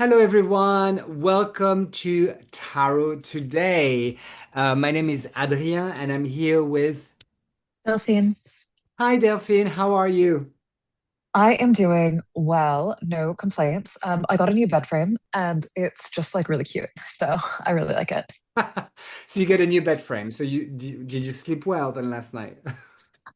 Hello, everyone. Welcome to Tarot Today. My name is Adrien, and I'm here with. Delphine, Hi, Delphine. How are you? I am doing well, no complaints. I got a new bed frame and it's just like really cute. So I really like it. So you get a new bed frame. So did you sleep well then last night?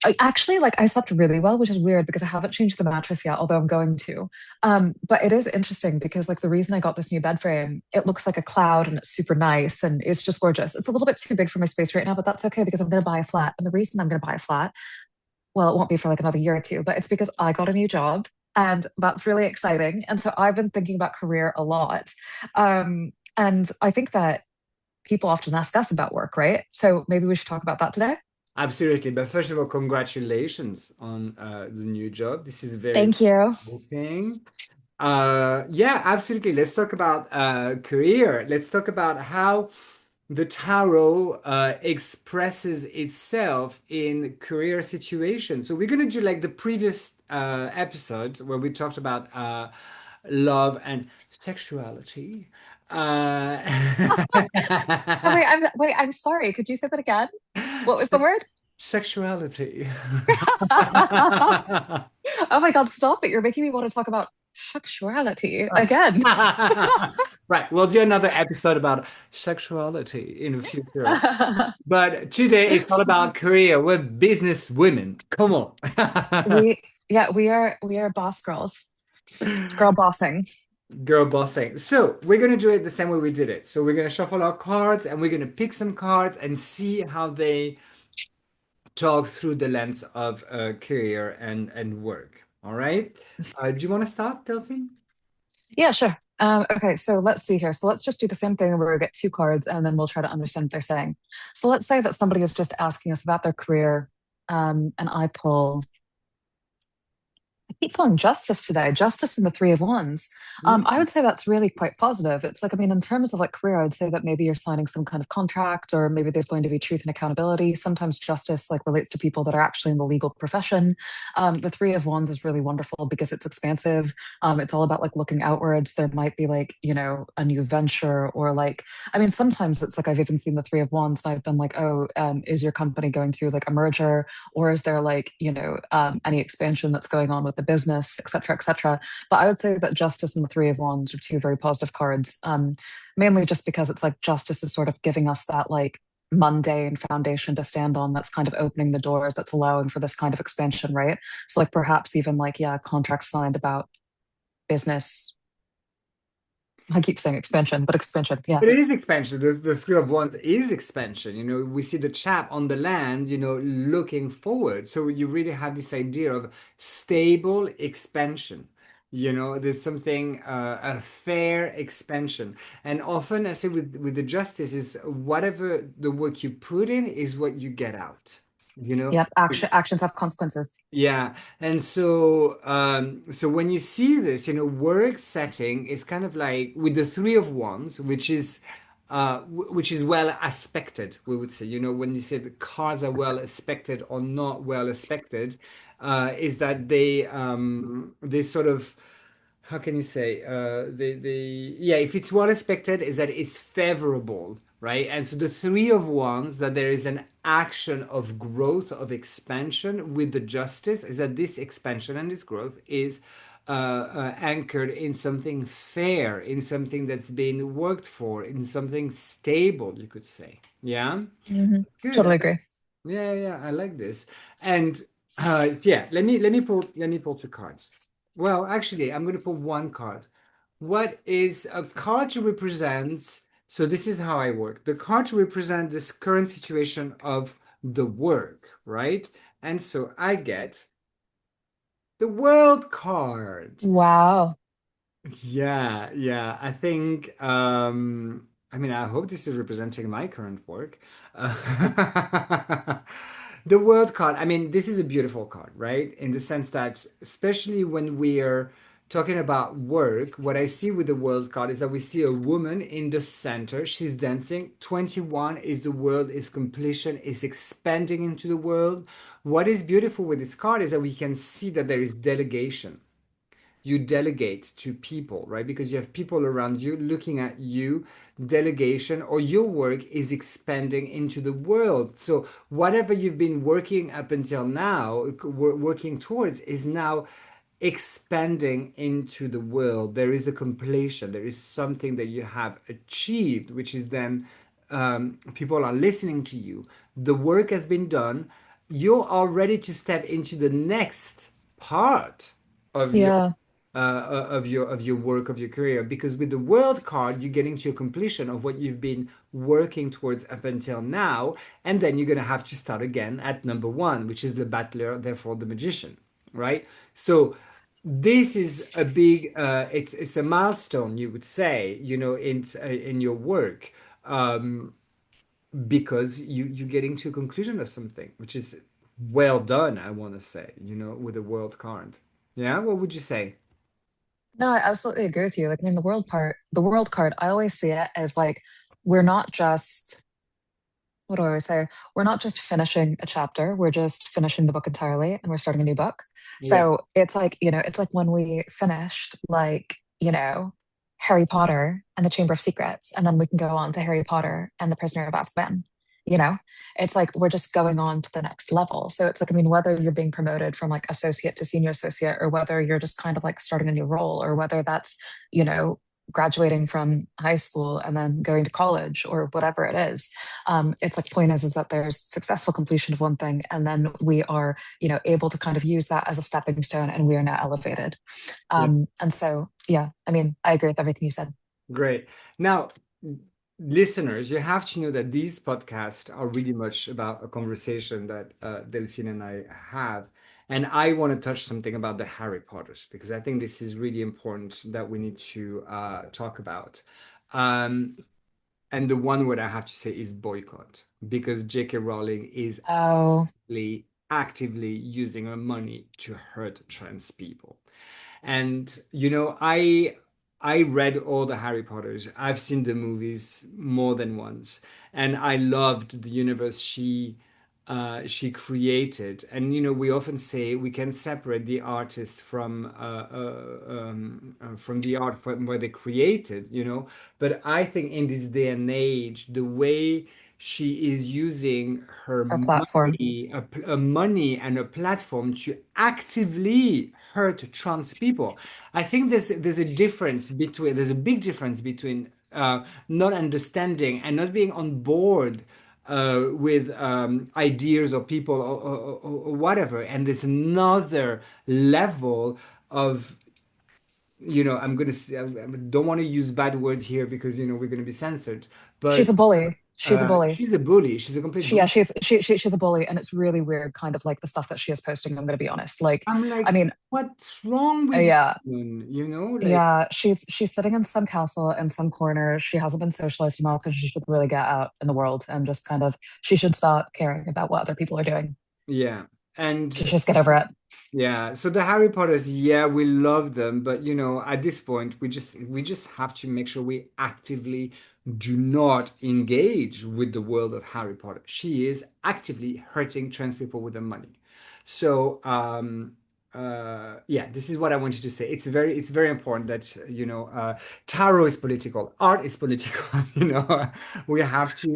I slept really well, which is weird because I haven't changed the mattress yet, although I'm going to. But it is interesting because like the reason I got this new bed frame, it looks like a cloud and it's super nice and it's just gorgeous. It's a little bit too big for my space right now, but that's okay because I'm going to buy a flat. And the reason I'm going to buy a flat, well, it won't be for like another year or two, but it's because I got a new job and that's really exciting. And so I've been thinking about career a lot. And I think that people often ask us about work, right? So maybe we should talk about that today. Absolutely. But first of all, congratulations on the new job. This is very Thank you. exciting. Yeah, absolutely. Let's talk about career. Let's talk about how the tarot expresses itself in career situations. So we're going to do like the previous episode where we talked about love and sexuality. Uh, I'm sorry. Could you say that again? What was the word? Sexuality. Oh my God, stop it. You're making me want to talk about sexuality again. Right, we'll do another episode about sexuality in the future. But today it's all about career. We're business women. Come on. We are boss girls, girl bossing. Girl bossing. So we're gonna do it the same way we did it. So we're gonna shuffle our cards and we're gonna pick some cards and see how they talk through the lens of career and work. All right. Do you want to start, Delphine? Yeah, sure. Okay, so let's see here. So let's just do the same thing where we get two cards and then we'll try to understand what they're saying. So let's say that somebody is just asking us about their career, and I pull. I keep pulling justice today, justice in the three of wands. I Mm. would say that's really quite positive. It's like, I mean, in terms of like career, I would say that maybe you're signing some kind of contract, or maybe there's going to be truth and accountability. Sometimes justice like relates to people that are actually in the legal profession. The three of wands is really wonderful because it's expansive. It's all about like looking outwards. There might be like, a new venture or like, I mean, sometimes it's like I've even seen the three of wands and I've been like, oh, is your company going through like a merger? Or is there like any expansion that's going on with the business, et cetera, et cetera. But I would say that justice and the three of wands are two very positive cards, mainly just because it's like justice is sort of giving us that like mundane foundation to stand on that's kind of opening the doors, that's allowing for this kind of expansion, right? So like perhaps even like, yeah, contracts signed about business. I keep saying expansion, but expansion, yeah. But it is expansion. The Three of Wands is expansion. We see the chap on the land, looking forward. So you really have this idea of stable expansion. There's something, a fair expansion. And often I say with the justice is whatever the work you put in is what you get out. You know, Yep, actions have consequences. yeah, and so when you see this, work setting is kind of like with the Three of Wands, which is well aspected, we would say. When you say the cards are well aspected or not well aspected, is that they sort of how can you say yeah, if it's well expected is that it's favorable, right? And so the Three of Wands, that there is an action of growth, of expansion with the justice, is that this expansion and this growth is anchored in something fair, in something that's been worked for, in something stable, you could say. Yeah. Hmm. Good. Totally agree. Yeah, yeah, I like this. And yeah, let me pull two cards. Well, actually, I'm going to pull one card. What is a card to represent? So this is how I work. The card to represent this current situation of the work, right? And so I get the World card. Wow. Yeah, yeah. I think I mean I hope this is representing my current work. The World card, I mean, this is a beautiful card, right? In the sense that especially when we are talking about work, what I see with the World card is that we see a woman in the center. She's dancing. 21 is the world, is completion, is expanding into the world. What is beautiful with this card is that we can see that there is delegation. you delegate to people, right? Because you have people around you looking at you. Delegation or your work is expanding into the world. So whatever you've been working up until now, working towards, is now expanding into the world. There is a completion, there is something that you have achieved, which is then people are listening to you. The work has been done. You are ready to step into the next part of your Yeah. of your work, of your career, because with the world card you're getting to a completion of what you've been working towards up until now, and then you're going to have to start again at number one, which is the battler, therefore the magician, right? So this is a big it's a milestone, you would say, in your work, um, because you're getting to a conclusion of something, which is well done, I want to say, with the world card. Yeah, what would you say? No, I absolutely agree with you. Like, I mean, the world card, I always see it as like, we're not just, what do I always say? We're not just finishing a chapter, we're just finishing the book entirely and we're starting a new book. Yeah. So it's like, it's like when we finished, like, Harry Potter and the Chamber of Secrets, and then we can go on to Harry Potter and the Prisoner of Azkaban. You know, it's like we're just going on to the next level. So it's like, I mean, whether you're being promoted from like associate to senior associate, or whether you're just kind of like starting a new role, or whether that's, you know, graduating from high school and then going to college or whatever it is, it's like, point is that there's successful completion of one thing, and then we are, able to kind of use that as a stepping stone, and we are now elevated. Yeah. And so, yeah, I mean, I agree with everything you said. Great. Now, listeners, you have to know that these podcasts are really much about a conversation that Delphine and I have. And I want to touch something about the Harry Potters, because I think this is really important that we need to talk about. Um, and the one word I have to say is boycott, because J.K. Rowling is Oh, actively using her money to hurt trans people. And I read all the Harry Potters. I've seen the movies more than once, and I loved the universe she created. And we often say we can separate the artist from the art from where they created, but I think in this day and age, the way she is using her our platform. money, a money and a platform to actively hurt trans people. I think there's a big difference between not understanding and not being on board with ideas or people or whatever, and there's another level of, I don't want to use bad words here because we're going to be censored, She's but a bully. She's a bully. she's a bully. She's a complete Yeah, bully. she's a bully, and it's really weird, kind of like the stuff that she is posting. I'm going to be honest. Like, I'm I like, mean, what's wrong with yeah, you? Like, yeah, she's sitting in some castle in some corner. She hasn't been socialized enough, and she should really get out in the world and just kind of, she should stop caring about what other people are doing. yeah. She should And just get over it. yeah, so the Harry Potters, yeah, we love them, but at this point, we just have to make sure we actively do not engage with the world of Harry Potter. She is actively hurting trans people with her money. So, yeah, this is what I wanted to say. It's very important that tarot is political, art is political. We have to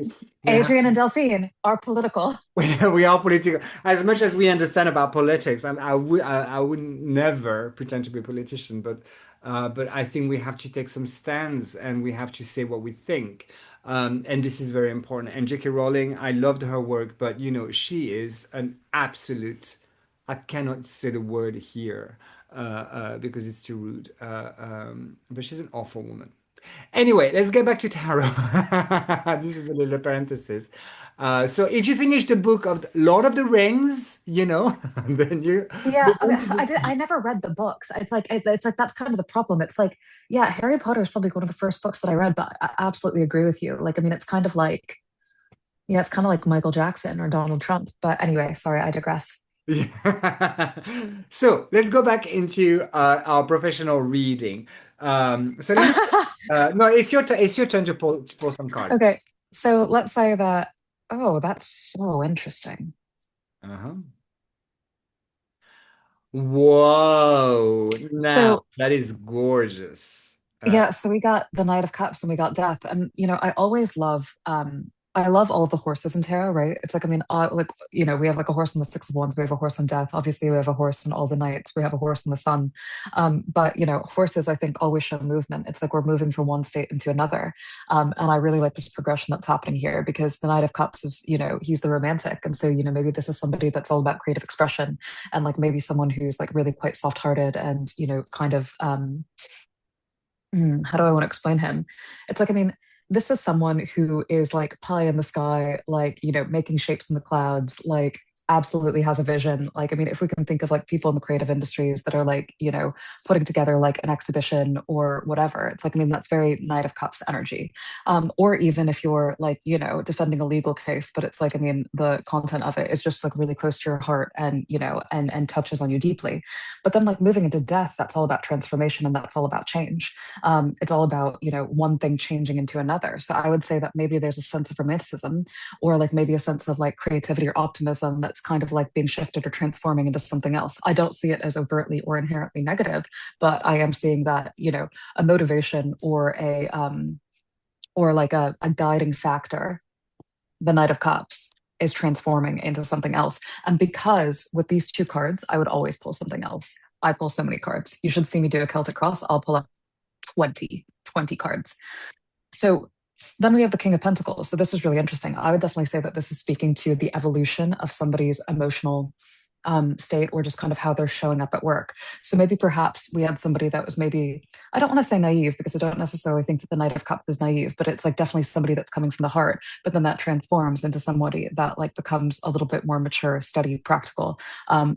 we have Adrian and Delphine are political. we are political as much as we understand about politics, and I would never pretend to be a politician, but I think we have to take some stands and we have to say what we think, and this is very important. And J.K. Rowling, I loved her work, but she is an absolute, I cannot say the word here because it's too rude, but she's an awful woman. Anyway, let's get back to tarot. This is a little parenthesis. So if you finish the book of Lord of the Rings, then you Yeah, go into I never read the books. It's like that's kind of the problem. It's like, yeah, Harry Potter is probably one of the first books that I read, but I absolutely agree with you. Like, I mean, it's kind of like, yeah, it's kind of like Michael Jackson or Donald Trump. But anyway, sorry, I digress. yeah. So let's go back into our professional reading. So let me. No, it's your turn to pull some cards. Okay, so let's say that, oh, that's so interesting. Uh-huh. Whoa. Now, So that is gorgeous. yeah, so we got the Knight of Cups and we got Death. And I always love I love all of the horses in tarot, right? It's like, I mean, like, we have like a horse in the Six of Wands, we have a horse on Death. Obviously, we have a horse in all the Knights, we have a horse in the Sun. But horses, I think, always show movement. It's like we're moving from one state into another. And I really like this progression that's happening here because the Knight of Cups is, he's the romantic. And so, maybe this is somebody that's all about creative expression and like maybe someone who's like really quite soft-hearted and, kind of how do I want to explain him? It's like, I mean, this is someone who is like pie in the sky, like, making shapes in the clouds, like absolutely has a vision. Like, I mean, if we can think of like people in the creative industries that are like, putting together like an exhibition or whatever, it's like, I mean, that's very Knight of Cups energy. Or even if you're like, defending a legal case, but it's like, I mean, the content of it is just like really close to your heart and, and touches on you deeply. But then like moving into Death, that's all about transformation and that's all about change. It's all about one thing changing into another. So I would say that maybe there's a sense of romanticism or like maybe a sense of like creativity or optimism that's kind of like being shifted or transforming into something else. I don't see it as overtly or inherently negative, but I am seeing that a motivation or like a guiding factor, the Knight of Cups, is transforming into something else. And because with these two cards I would always pull something else. I pull so many cards. You should see me do a Celtic cross. I'll pull up 20 cards. So then we have the King of Pentacles. So this is really interesting. I would definitely say that this is speaking to the evolution of somebody's emotional state or just kind of how they're showing up at work. So maybe perhaps we had somebody that was maybe, I don't want to say naive because I don't necessarily think that the Knight of Cups is naive, but it's like definitely somebody that's coming from the heart. But then that transforms into somebody that like becomes a little bit more mature, steady, practical,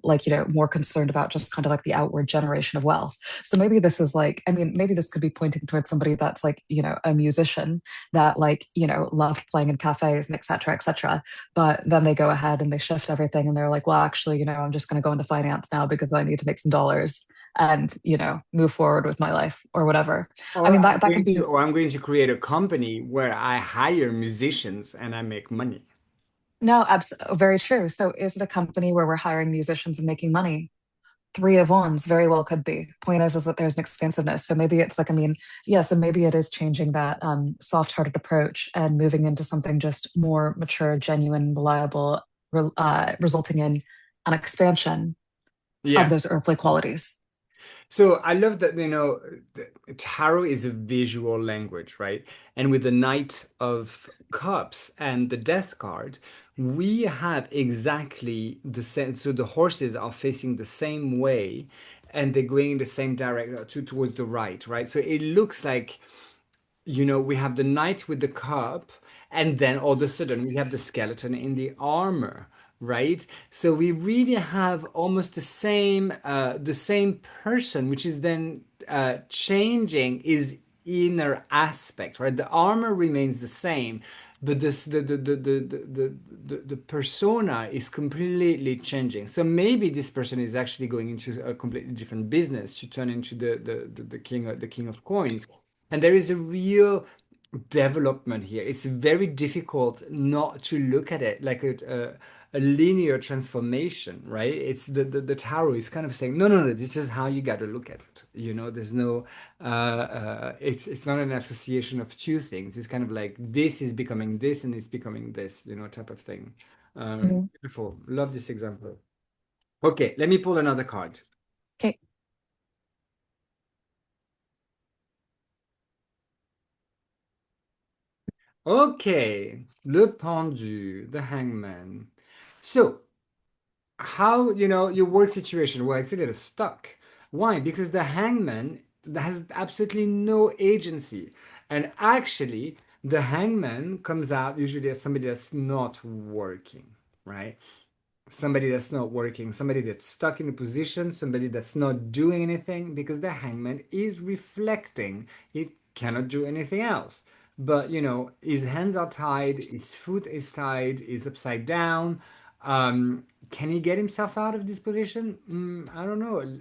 like, more concerned about just kind of like the outward generation of wealth. So maybe this is like, I mean, maybe this could be pointing towards somebody that's like, a musician that like, loved playing in cafes and et cetera, et cetera. But then they go ahead and they shift everything and they're like, well, actually, I'm just going to go into finance now because I need to make some dollars and, move forward with my life or whatever. I Or mean, I'm that going could to, be, or I'm going to create a company where I hire musicians and I make money. no, very true. So is it a company where we're hiring musicians and making money? Three of Wands very well could be. Point is that there's an expansiveness. So maybe it's like, I mean, yeah, so maybe it is changing that soft-hearted approach and moving into something just more mature, genuine, reliable, resulting in an expansion of Yeah. those earthly qualities. So I love that, tarot is a visual language, right? And with the Knight of Cups and the Death card, we have exactly the same. So the horses are facing the same way and they're going in the same direction towards the right, right? So it looks like we have the knight with the cup, and then all of a sudden we have the skeleton in the armor, right? So we really have almost the same person, which is then changing his inner aspect, right? The armor remains the same, but this the persona is completely changing. So maybe this person is actually going into a completely different business to turn into the king of coins, and there is a real development here. It's very difficult not to look at it like a linear transformation, right? It's the tarot is kind of saying, no, no, no, this is how you got to look at it. There's no, it's not an association of two things. It's kind of like this is becoming this and it's becoming this, type of thing. Mhm. Beautiful. Love this example. Okay, let me pull another card. Okay. Okay, le pendu, the hangman. So, how, your work situation? Well, I see that it's stuck. Why? Because the hangman has absolutely no agency. And actually, the hangman comes out usually as somebody that's not working, right? Somebody that's not working, somebody that's stuck in a position, somebody that's not doing anything because the hangman is reflecting. He cannot do anything else. But his hands are tied, his foot is tied, he's upside down. Can he get himself out of this position? I don't know.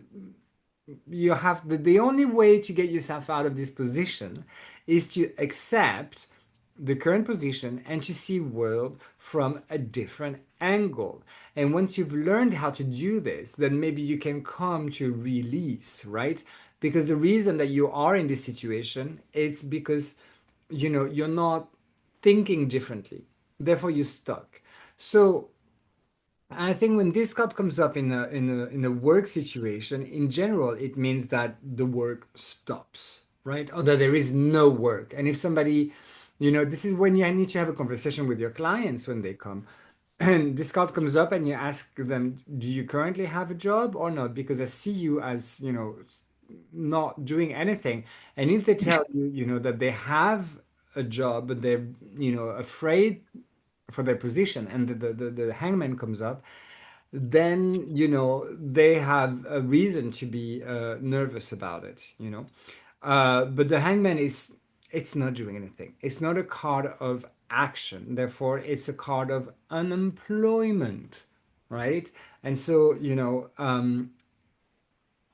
You have the only way to get yourself out of this position is to accept the current position and to see world from a different angle. And once you've learned how to do this, then maybe you can come to release, right? Because the reason that you are in this situation is because, you're not thinking differently. Therefore, you're stuck. So I think when this card comes up in a work situation, in general, it means that the work stops, right? Or that there is no work. And if somebody, this is when you need to have a conversation with your clients when they come. And this card comes up and you ask them, do you currently have a job or not? Because I see you as, not doing anything. And if they tell you, that they have a job, but they're, afraid for their position, and the hangman comes up, then they have a reason to be nervous about it. But the hangman is, it's not doing anything. It's not a card of action, therefore it's a card of unemployment, right? And so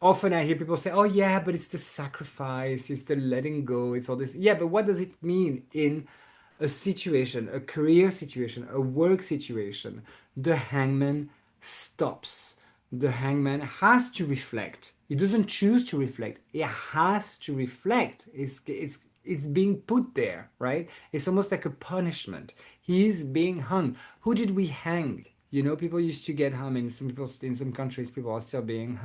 often I hear people say, oh yeah, but it's the sacrifice, it's the letting go, it's all this. Yeah, but what does it mean in a situation, a career situation, a work situation? The hangman stops. The hangman has to reflect. He doesn't choose to reflect. He has to reflect. It's being put there, right? It's almost like a punishment. He's being hung. Who did we hang? People used to get hung in some people in some countries. People are still being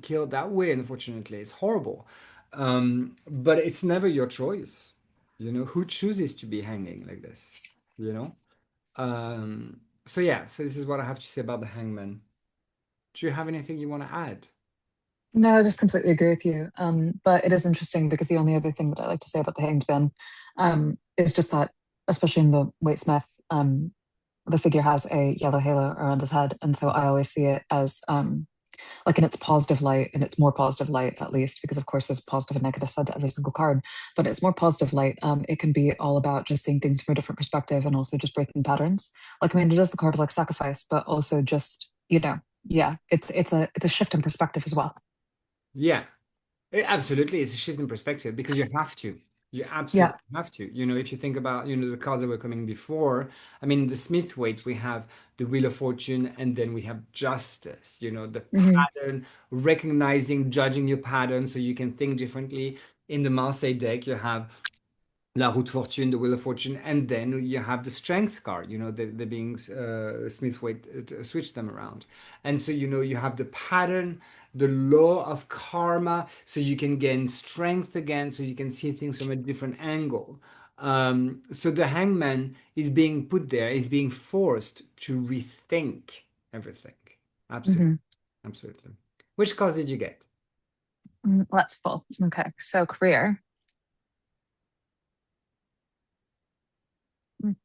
killed that way. Unfortunately, it's horrible. But it's never your choice. Who chooses to be hanging like this? You know. So yeah. So this is what I have to say about the hangman. Do you have anything you want to add? No, I just completely agree with you. But it is interesting because the only other thing that I like to say about the Hanged Man is just that, especially in the Waitsmith, the figure has a yellow halo around his head, and so I always see it as like in its positive light, and it's more positive light at least, because of course there's a positive and negative side to every single card, but it's more positive light. It can be all about just seeing things from a different perspective and also just breaking patterns. Like I mean, it is the card of like sacrifice, but also just yeah, it's a shift in perspective as well. Yeah. Absolutely, it's a shift in perspective because you have to. You Yeah. absolutely have to. If you think about, the cards that were coming before, I mean, the Smith weight, we have the Wheel of Fortune, and then we have justice, the Hmm. pattern, recognizing, judging your pattern so you can think differently. In the Marseille deck, you have La Route Fortune, the Wheel of Fortune, and then you have the Strength card. They're being Smith weight switch them around, and so you have the pattern, the law of karma, so you can gain strength again, so you can see things from a different angle. So the Hangman is being put there, is being forced to rethink everything. Absolutely, Hmm. absolutely. Which cards did you get? That's full. Okay, so career. Mm.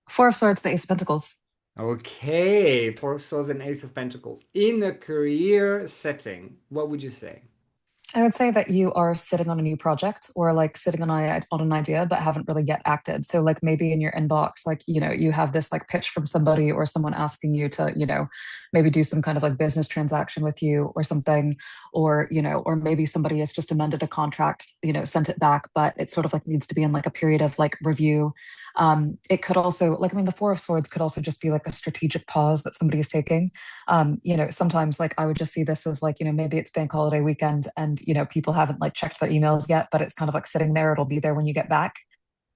Four of Swords, the Ace of Pentacles. Okay, Four of Swords and Ace of Pentacles. In a career setting, what would you say? I would say that you are sitting on a new project or like sitting on an idea, but haven't really yet acted. So, like maybe in your inbox, like, you have this like pitch from somebody or someone asking you to, maybe do some kind of like business transaction with you or something. Or maybe somebody has just amended a contract, sent it back, but it sort of like needs to be in like a period of like review. It could also, like, I mean, the Four of Swords could also just be like a strategic pause that somebody is taking. Sometimes like I would just see this as like, maybe it's bank holiday weekend and, people haven't like checked their emails yet, but it's kind of like sitting there. It'll be there when you get back.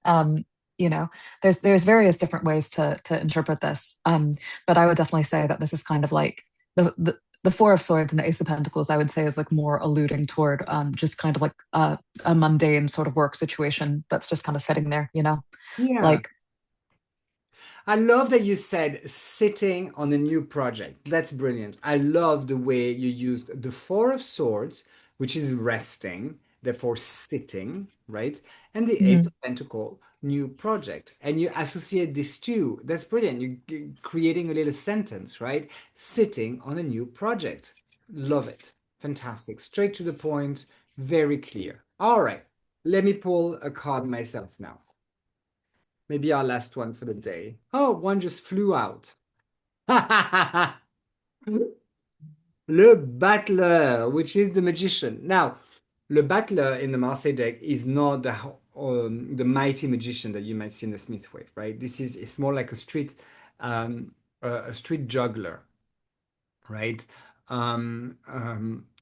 Um, you know, there's various different ways to interpret this. But I would definitely say that this is kind of like the Four of Swords and the Ace of Pentacles, I would say is like more alluding toward just kind of like a mundane sort of work situation that's just kind of sitting there, Yeah. like I love that you said sitting on a new project. That's brilliant. I love the way you used the Four of Swords, which is resting, therefore sitting, right? And the Ace mhm, of Pentacle, new project. And you associate these two. That's brilliant. You're creating a little sentence, right? Sitting on a new project. Love it. Fantastic. Straight to the point, very clear. All right. Let me pull a card myself now. Maybe our last one for the day. Oh, one just flew out. Le Battler, which is the magician. Now, Le Battler in the Marseille deck is not the mighty magician that you might see in the Smith Wave, right? It's more like um, a street juggler, right?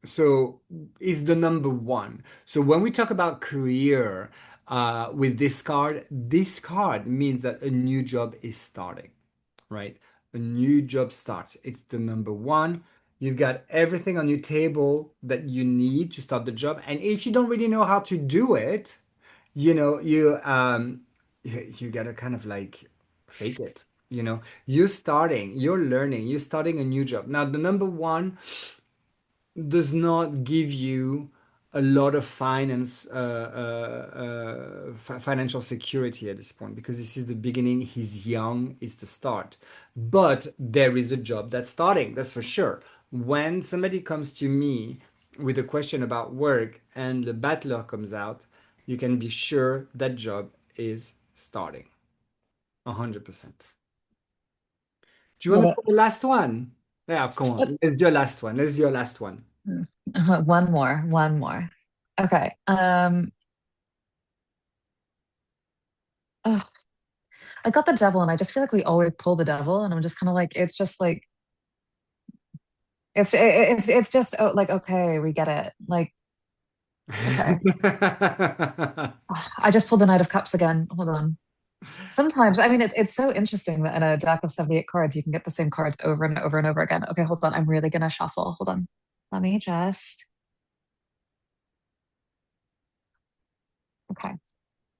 So is the number one. So when we talk about career with this card means that a new job is starting, right? A new job starts. It's the number one. You've got everything on your table that you need to start the job. And if you don't really know how to do it, you gotta kind of like fake it. You're learning, you're starting a new job. Now, the number one does not give you a lot of financial security at this point because this is the beginning. He's young, is the start. But there is a job that's starting, that's for sure. When somebody comes to me with a question about work and the battler comes out, you can be sure that job is starting 100%. Do you want Love to it. put the last one? Yeah, come Yep. on. Let's do a last one. Let's do a last one. One more, one more. Okay. Oh, I got the devil, and I just feel like we always pull the devil, and I'm just kind of like, it's just like it's just like okay, we get it. Like okay. I just pulled the Knight of Cups again. Hold on. Sometimes, I mean, it's so interesting that in a deck of 78 cards, you can get the same cards over and over and over again. Okay, hold on. I'm really gonna shuffle. Hold on. Let me just. Okay.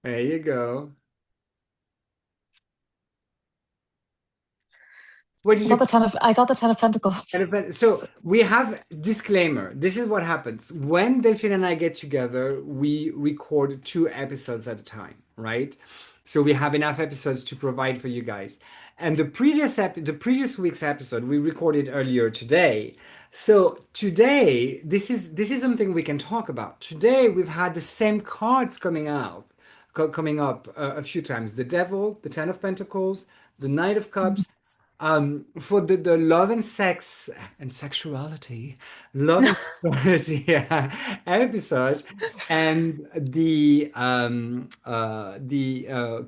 There you go. What did you I got the ten of Pentacles. So we have disclaimer. This is what happens. When Delphine and I get together, we record 2 episodes at a time, right? So we have enough episodes to provide for you guys. And the previous week's episode we recorded earlier today. So today, this is something we can talk about. Today we've had the same cards coming up a few times. The Devil, the Ten of Pentacles, the Knight of Cups, for the love and sex and sexuality, love and sexuality episodes, and the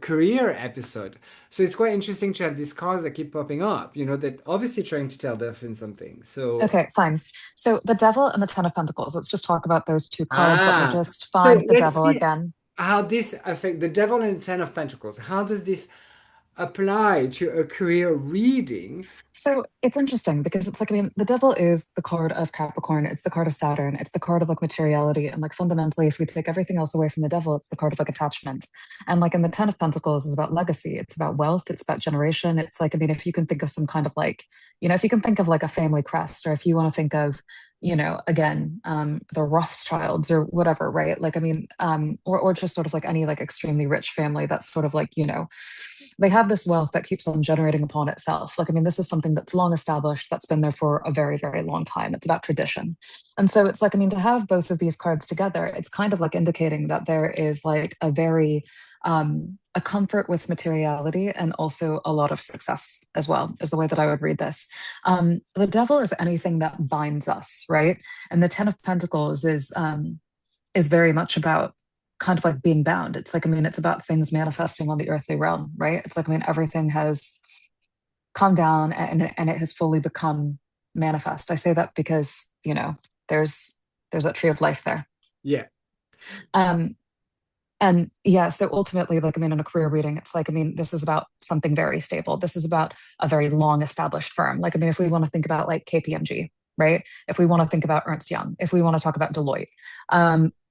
career episode. So it's quite interesting to have these cards that keep popping up. That obviously trying to tell Delphine something. So Okay, fine. So the devil and the ten of Pentacles. Let's just talk about those two cards. Let me ah, just so find the let's devil see again. how this affect the Devil and Ten of Pentacles. How does this apply to a career reading? So it's interesting because it's like, I mean, the devil is the card of Capricorn. It's the card of Saturn. It's the card of like materiality. And like fundamentally, if we take everything else away from the devil, it's the card of like attachment. And like in the Ten of Pentacles is about legacy. It's about wealth. It's about generation. It's like, I mean, if you can think of some kind of like, if you can think of like a family crest, or if you want to think of, again, the Rothschilds or whatever, right? Like, I mean, or just sort of like any like extremely rich family that's sort of like, they have this wealth that keeps on generating upon itself. Like, I mean, this is something that's long established, that's been there for a very, very long time. It's about tradition. And so it's like, I mean, to have both of these cards together, it's kind of like indicating that there is like a comfort with materiality and also a lot of success as well, is the way that I would read this. The devil is anything that binds us, right? And the Ten of Pentacles is very much about kind of like being bound. It's like, I mean, it's about things manifesting on the earthly realm, right? It's like, I mean, everything has come down and it has fully become manifest. I say that because, there's that tree of life there. Yeah. Um, and yeah, so ultimately, like, I mean, in a career reading, it's like, I mean, this is about something very stable. This is about a very long established firm. Like, I mean, if we want to think about like KPMG, right? If we want to think about Ernst Young, if we want to talk about Deloitte,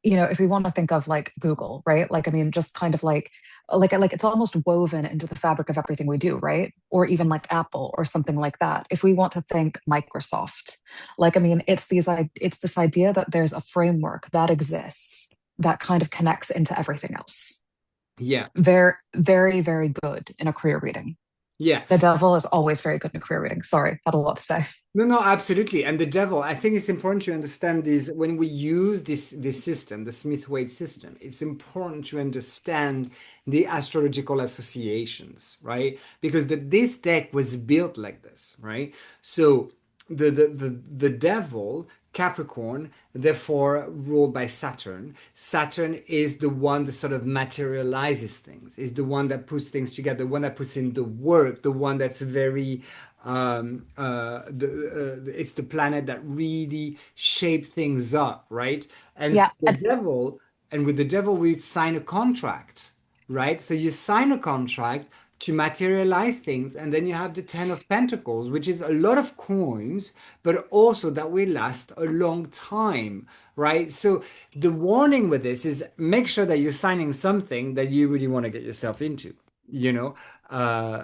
if we want to think of like Google, right? Like, I mean, just kind of like it's almost woven into the fabric of everything we do, right? Or even like Apple or something like that. If we want to think Microsoft, like, I mean, it's this idea that there's a framework that exists that kind of connects into everything else. Yeah. Very, very, very good in a career reading. Yeah. The devil is always very good in a career reading. Sorry, had a lot to say. No, no, absolutely. And the devil, I think it's important to understand this when we use this system, the Smith-Waite system, it's important to understand the astrological associations, right? Because this deck was built like this, right? So the devil Capricorn, therefore ruled by Saturn. Saturn is the one that sort of materializes things, is the one that puts things together, the one that puts in the work, the one that's very it's the planet that really shape things up, right? And so Yeah. the devil, and with the devil, we sign a contract, right? So you sign a contract to materialize things, and then you have the Ten of Pentacles, which is a lot of coins, but also that will last a long time, right? So the warning with this is make sure that you're signing something that you really want to get yourself into, you know? Uh,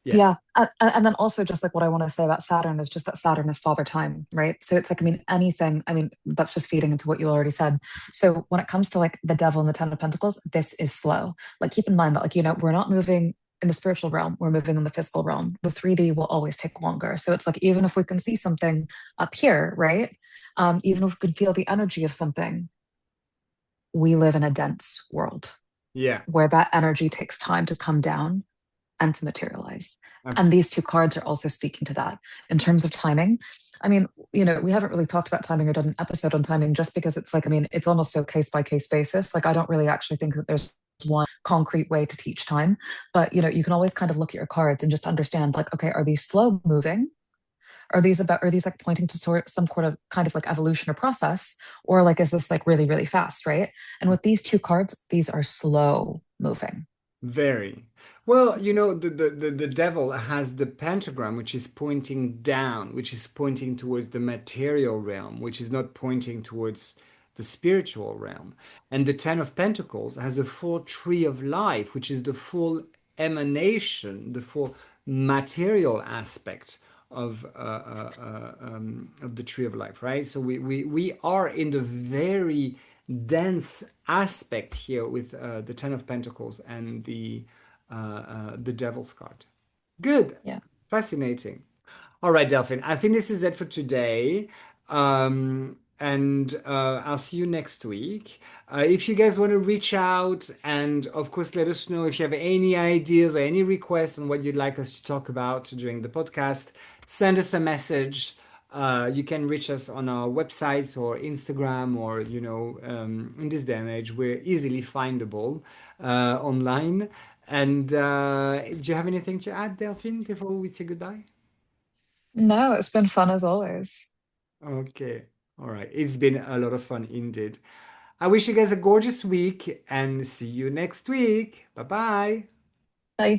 yeah, Yeah. And then also just like what I want to say about Saturn is just that Saturn is father time, right? So it's like, I mean, anything, I mean, that's just feeding into what you already said. So when it comes to like the devil and the Ten of Pentacles, this is slow. Like keep in mind that like, we're not moving in the spiritual realm, we're moving in the physical realm. The 3D will always take longer. So it's like, even if we can see something up here, right? Even if we can feel the energy of something, we live in a dense world yeah, where that energy takes time to come down and to materialize. And absolutely. these two cards are also speaking to that. In terms of timing, I mean, we haven't really talked about timing or done an episode on timing just because it's like, I mean, it's almost so case by case basis. Like, I don't really actually think that there's one concrete way to teach time. But, you can always kind of look at your cards and just understand, like, okay, are these slow moving? Are these like pointing to some sort of kind of like evolution or process? Or like, is this like really, really fast, right? And with these two cards, these are slow moving. Very. Well, the devil has the pentagram, which is pointing down, which is pointing towards the material realm, which is not pointing towards the spiritual realm. And the Ten of Pentacles has a full tree of life, which is the full emanation, the full material aspect of the tree of life, right? So we are in the very dense aspect here with the Ten of Pentacles and the Devil's card. Good, Yeah. fascinating. All right, Delphine, I think this is it for today. And I'll see you next week. If you guys want to reach out and, of course, let us know if you have any ideas or any requests on what you'd like us to talk about during the podcast, send us a message. You can reach us on our websites or Instagram, or, in this day and age, we're easily findable online. And do you have anything to add, Delphine, before we say goodbye? No, it's been fun as always. Okay. All right. It's been a lot of fun indeed. I wish you guys a gorgeous week and see you next week. Bye bye. Bye.